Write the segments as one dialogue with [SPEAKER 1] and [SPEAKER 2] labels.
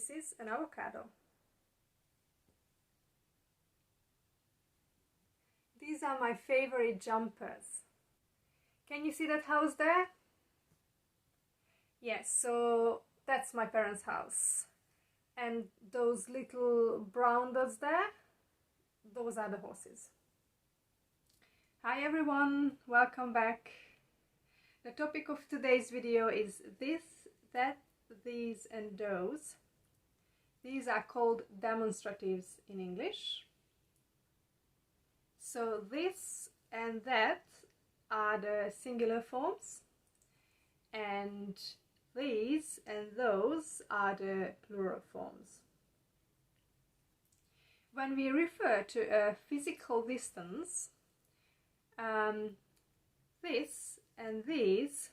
[SPEAKER 1] This is an avocado. These are my favorite jumpers. Can you see that house there? Yes, so that's my parents' house. And those little brown dots there, those are the horses. Hi everyone, welcome back. The topic of today's video is this, that, these and those. These are called demonstratives in English. So this and that are the singular forms, and these and those are the plural forms. When we refer to a physical distance, this and these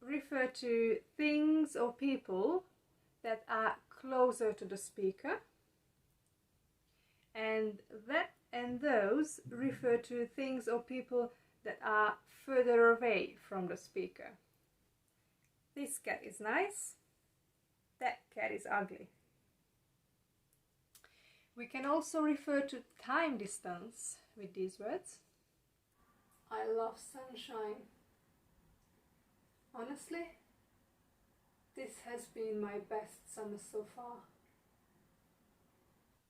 [SPEAKER 1] refer to things or people that are closer to the speaker, and that and those refer to things or people that are further away from the speaker. This cat is nice, that cat is ugly. We can also refer to time distance with these words. I love sunshine. Honestly, this has been my best summer so far.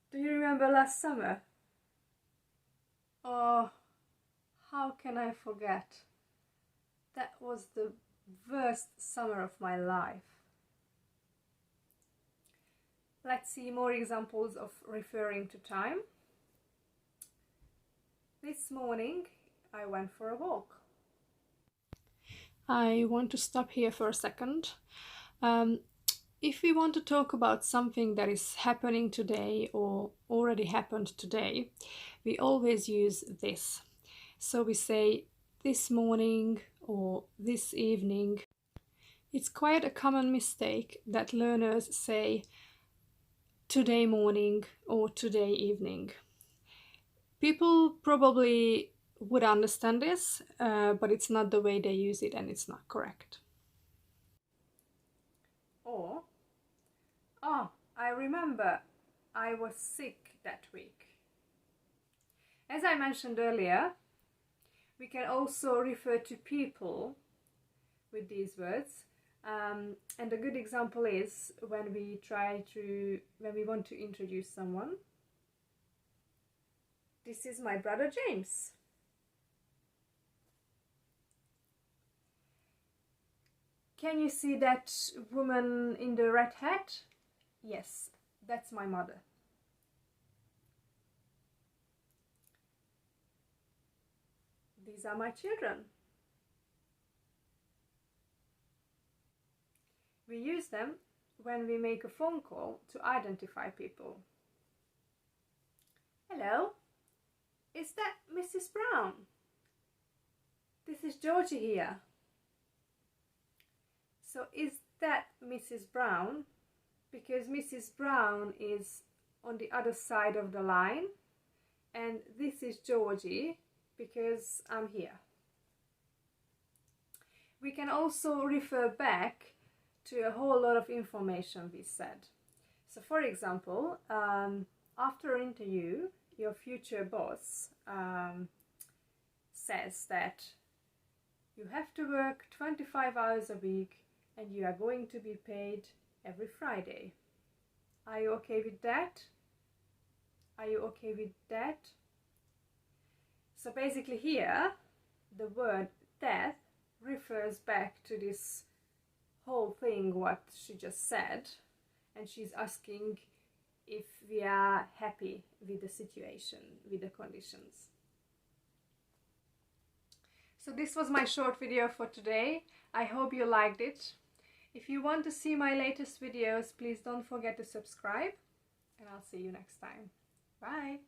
[SPEAKER 1] Do you remember last summer? Oh, how can I forget? That was the worst summer of my life. Let's see more examples of referring to time. This morning I went for a walk. I want to stop here for a second. If we want to talk about something that is happening today or already happened today, we always use this. So we say this morning or this evening. It's quite a common mistake that learners say today morning or today evening. People probably would understand this, but it's not the way they use it and it's not correct. Or, oh, I remember I was sick that week. As I mentioned earlier, we can also refer to people with these words. And a good example is when we want to introduce someone. This is my brother James. Can you see that woman in the red hat? Yes, that's my mother. These are my children. We use them when we make a phone call to identify people. Hello, is that Mrs. Brown? This is Georgie here. So is that Mrs. Brown? Because Mrs. Brown is on the other side of the line, and this is Georgie because I'm here. We can also refer back to a whole lot of information we said. So for example, after an interview, your future boss says that you have to work 25 hours a week and you are going to be paid every Friday. Are you okay with that? Are you okay with that? So basically here, the word that refers back to this whole thing what she just said, and she's asking if we are happy with the situation, with the conditions. So this was my short video for today. I hope you liked it. If you want to see my latest videos, please don't forget to subscribe, and I'll see you next time. Bye!